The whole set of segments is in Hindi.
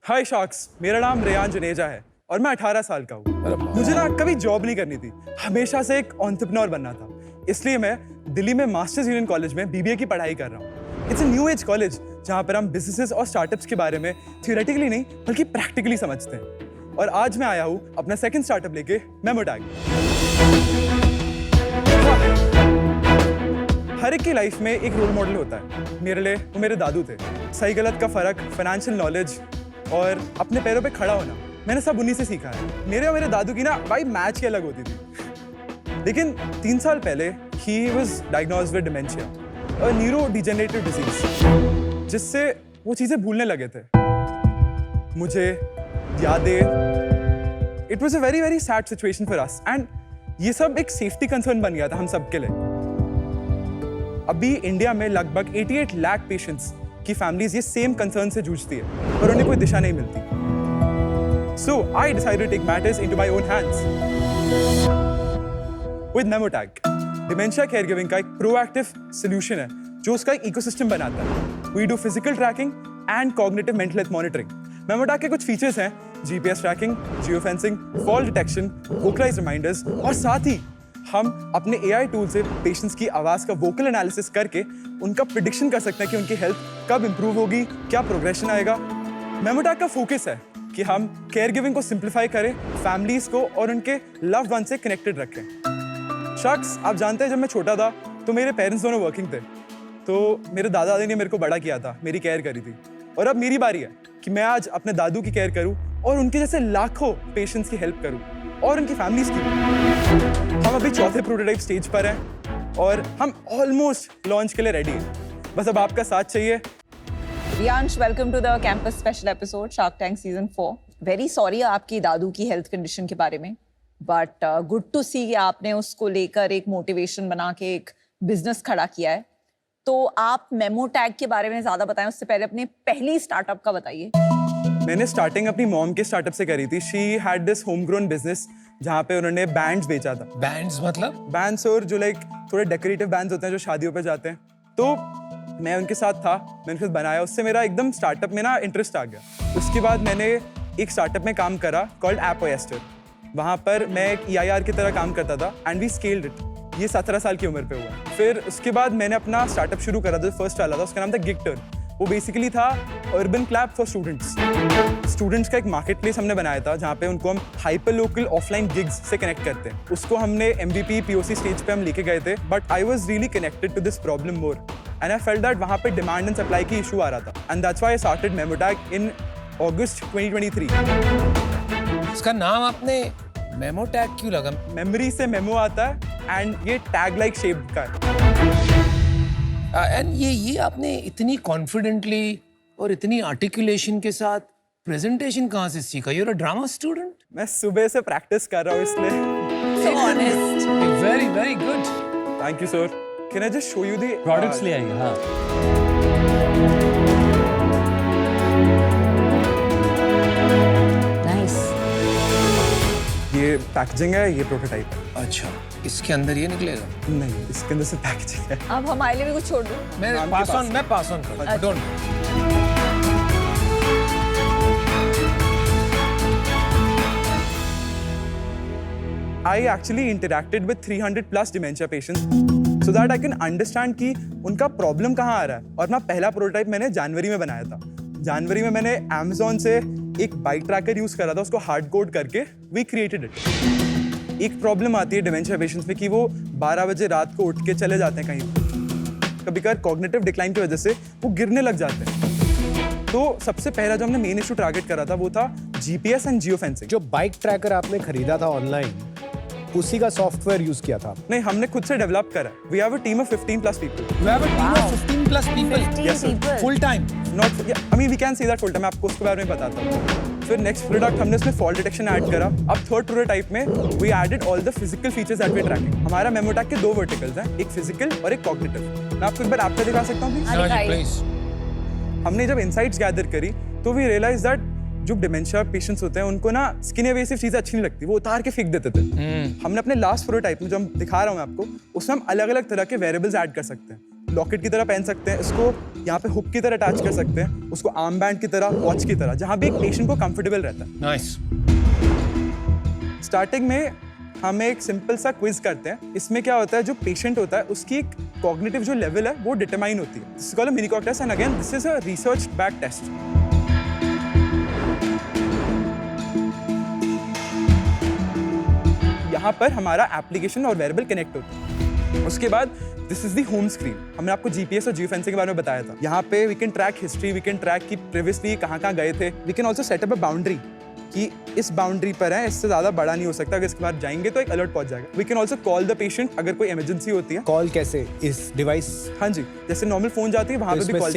हाय शार्क्स, मेरा नाम रेयान जुनेजा है और मैं 18 साल का हूँ। मुझे ना कभी जॉब नहीं करनी थी, हमेशा से एक एंटरप्रेन्योर बनना था। इसलिए मैं दिल्ली में मास्टर्स यूनियन कॉलेज में बीबीए की पढ़ाई कर रहा हूँ। It's a new age college जहाँ पर हम बिजनेसेस और स्टार्टअप्स के बारे में थियोरेटिकली नहीं बल्कि प्रैक्टिकली समझते हैं। और आज मैं आया हूँ अपना सेकंड स्टार्टअप लेके, मेमोटैग। हर एक की लाइफ में एक रोल मॉडल होता है। मेरे लिए वो मेरे दादू थे। सही गलत का फर्क, फाइनेंशियल नॉलेज और अपने पैरों पे खड़ा होना, मैंने सब उन्हीं से सीखा है। मेरे और मेरे दादू की ना भाई मैच की अलग होती थी। लेकिन 3 साल पहले he was diagnosed with dementia, a neurodegenerative disease, जिससे वो चीजें भूलने लगे थे। मुझे यादें, it was a very very sad situation for us and ये सब एक सेफ्टी कंसर्न बन गया था हम सबके लिए। अभी इंडिया में लगभग 88 लाख पेशेंट्स की फैमिलीज ये सेम कंसर्न से जूझती है और उन्हें कोई दिशा नहीं मिलती। So I decided to take matters into my own hands with Memotag. Dementia caregiving का एक proactive solution है जो उसका एक ecosystem बनाता है। We do physical tracking and cognitive mental health monitoring. Memotag के कुछ फीचर्स हैं GPS tracking, geofencing, fall detection, vocalized reminders और साथ ही हम अपने AI टूल से पेशेंट्स की आवाज़ का वोकल एनालिसिस करके उनका प्रिडिक्शन कर सकते हैं कि उनकी हेल्थ कब इंप्रूव होगी, क्या प्रोग्रेशन आएगा। मेमोटैग का फोकस है कि हम केयर गिविंग को सिंप्लीफाई करें, फैमिलीज को और उनके लव्ड वन से कनेक्टेड रखें। शख्स, आप जानते हैं जब मैं छोटा था तो मेरे पेरेंट्स दोनों वर्किंग थे, तो मेरे दादा दादी ने मेरे को बड़ा किया था, मेरी केयर करी थी। और अब मेरी बारी है कि मैं आज अपने दादू की केयर करूं और उनके जैसे लाखों पेशेंट्स की हेल्प करूं और उनकी फैमिलीज की। हम अभी चौथे प्रोटोटाइप स्टेज पर हैं और हम ऑलमोस्ट लॉन्च के लिए रेडी हैं। बस अब आपका साथ चाहिए। Riyansh, welcome to the campus special episode shark tank season 4। Very sorry आपकी दादू की हेल्थ कंडीशन के बारे में, बट गुड टू सी कि आपने उसको लेकर एक मोटिवेशन बना के एक बिजनेस खड़ा किया है। तो आप मेमोटैग के बारे में ज्यादा बताएं, उससे पहले अपने पहली स्टार्टअप का बताइए। मैंने स्टार्टिंग अपनी मॉम के स्टार्टअप से करी थी। She had this home grown business जहाँ पे उन्होंने बैंड्स बेचा था। बैंड्स मतलब? बैंड्स और जो लाइक थोड़े डेकोरेटिव बैंड्स होते हैं जो शादियों पे जाते हैं। तो मैं उनके साथ था, मैंने खुद बनाया। उससे मेरा एकदम स्टार्टअप में ना इंटरेस्ट आ गया। उसके बाद मैंने एक स्टार्टअप में काम करा कॉल्ड ऐप ओएस्टर। वहाँ पर मैं एक EIR की तरह काम करता था एंड वी स्केल्ड इट। ये 17 साल की उम्र पे हुआ। फिर उसके बाद मैंने अपना स्टार्टअप शुरू करा जो फर्स्ट वाला था, उसका नाम था गिगटर्न। वो बेसिकली था अर्बन क्लब फॉर स्टूडेंट्स का एक मार्केट प्लेस हमने बनाया था जहाँ पे उनको हम हाइपर लोकल ऑफलाइन गिग्स से कनेक्ट करते हैं। उसको हमने MVP POC स्टेज पे हम लेके गए थे, but I was really connected to this problem more and I felt that वहाँ पे डिमांड एंड सप्लाई की इशू आ रहा था and that's why I started MemoTag in August 2023। इसका नाम आपने मेमोटैग क्यों लगा? मेमोरी से मेमो आता है एंड ये टैग लाइक शेप का है। एंड ये आपने इतनी कॉन्फिडेंटली और इतनी आर्टिकुलेशन के साथ प्रेजेंटेशन कहाँ से सीखा? You're a drama student? मैं सुबह से प्रैक्टिस कर रहा हूँ इसलिए। So honest. Very very good. Thank you sir. Can I just show you the products ले आइए। हाँ, Nice. ये पैकेजिंग है, ये प्रोटोटाइप है। अच्छा, इसके अंदर ये निकलेगा? नहीं, इसके अंदर से पैकेजिंग है। अब हमारे लिए भी कुछ छोड़ दो। मैं पास ऑन कर। Don't. I actually interacted with 300 plus dementia patients so that I can understand कि उनका प्रॉब्लम कहाँ आ रहा है। और अपना पहला प्रोटोटाइप मैंने जनवरी में बनाया था। जनवरी में मैंने Amazon से एक बाइक ट्रैकर यूज करा था, उसको हार्ड कोड करके वी क्रिएटेड इट। एक प्रॉब्लम आती है डिमेंशिया पेशेंट्स में कि वो 12 बजे रात को उठ के चले जाते हैं कहीं। कभी कभार कॉग्निटिव डिक्लाइन की वजह से वो गिरने लग जाते हैं। तो सबसे पहला जो हमने मेन इशू टारगेट करा था वो था GPS एंड जियोफेंसिंग। जो बाइक ट्रैकर आपने खरीदा था ऑनलाइन, उसी का सॉफ्टवेयर यूज किया था? नहीं, हमने खुद से डेवलप करा। We have a team of 15 plus people. You have a team of 15 plus people? 15 Yes, sir. people. Full time? Not, yeah, I mean we can say that full time. मैं आपको उसके बारे में बताता हूँ। फिर नेक्स्ट प्रोडक्ट हमने उसमें फॉल डिटेक्शन ऐड करा। अब थर्ड प्रोटोटाइप में we added all the physical features that we tracking. हमारा मेमोटैग के 2 वर्टिकल्स हैं, एक फिजिकल और एक कॉग्निटिव। मैं आपको एक बार ऐप पे दिखा सकता हूँ प्लीज? हाँ, दिखाइए। Please. हमने जब इनसाइट्स गैदर करी तो वी रियलाइज दैट जो डिमेंशिया पेशेंट्स होते हैं उनको ना स्किन एवेसिव चीजें अच्छी नहीं लगती, वो उतार के फेंक देते थे। हमने अपने लास्ट प्रोटोटाइप में जो हम दिखा रहा हूँ मैं आपको, उसमें हम अलग अलग तरह के वेरिएबल्स ऐड कर सकते हैं। लॉकेट की तरह पहन सकते हैं, इसको यहाँ पे हुक की तरह अटैच कर सकते हैं, उसको आर्म बैंड की तरह, वॉच की तरह, जहाँ भी एक पेशेंट को कंफर्टेबल रहता है। नाइस। स्टार्टिंग में हम एक सिंपल सा क्विज करते हैं। इसमें क्या होता है, जो पेशेंट होता है उसकी एक कॉग्निटिव जो लेवल है वो डिटरमाइन होती है। This is called mini cog test and again this is a research back test. यहाँ पर हमारा एप्लीकेशन और वेरिएबल कनेक्ट होता है। उसके बाद this is the home screen. हमने आपको जीपीएस और जियोफेंसिंग के बारे में बताया था। यहाँ पे we can track history, we can track कि प्रीवियसली कहाँ गए थे। We can also set up a boundary कि इस बाउंड्री पर है, इससे ज़्यादा बड़ा नहीं हो सकता, अगर इसके बाद जाएंगे तो एक अलर्ट पहुंच जाएगा। We can also call the patient अगर कोई इमरजेंसी होती है। कॉल कैसे? इस डिवाइस? हाँ जी, जैसे नॉर्मल फोन जाती है वहाँ पे भी कॉल।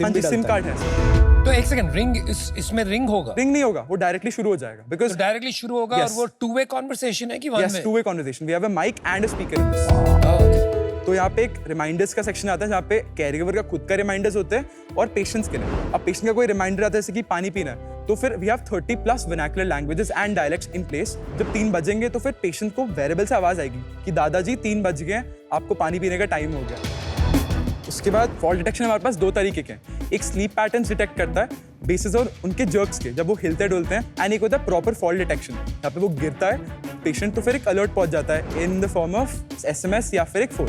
हाँ जी, सिम कार्ड है। तो एक सेकंड, रिंग इसमें रिंग होगा? रिंग नहीं होगा, वो डायरेक्टली शुरू हो जाएगा। बिकॉज डायरेक्टली शुरू होगा। Yes. और वो टू वे कॉन्वर्सेशन है कि one way? Yes, two way conversation. We have a mic and a speaker in this. तो यहाँ पे एक रिमाइंडर्स का सेक्शन आता है जहाँ पे कैरीगिवर का खुद का रिमाइंडर्स होते हैं और पेशेंट्स के लिए। अब पेशेंट का कोई रिमाइंडर आता है जैसे कि पानी पीना है, तो फिर we have 30+ vernacular languages and dialects in place. जब 3 बजेंगे तो फिर पेशेंट को वेरिएबल से आवाज आएगी कि दादाजी 3 बज गए, आपको पानी पीने का टाइम हो गया। उसके बाद फॉल्ट डिटेक्शन हमारे पास 2 तरीके के हैं। एक स्लीप पैटर्न्स डिटेक्ट करता है बेसिस और उनके जर्क्स के, जब वो हिलते डुलते हैं, एंड एक होता है प्रॉपर फॉल्ट डिटेक्शन। यहाँ पे वो गिरता है पेशेंट तो फिर एक अलर्ट पहुंच जाता है in the form of SMS या फिर एक फोन।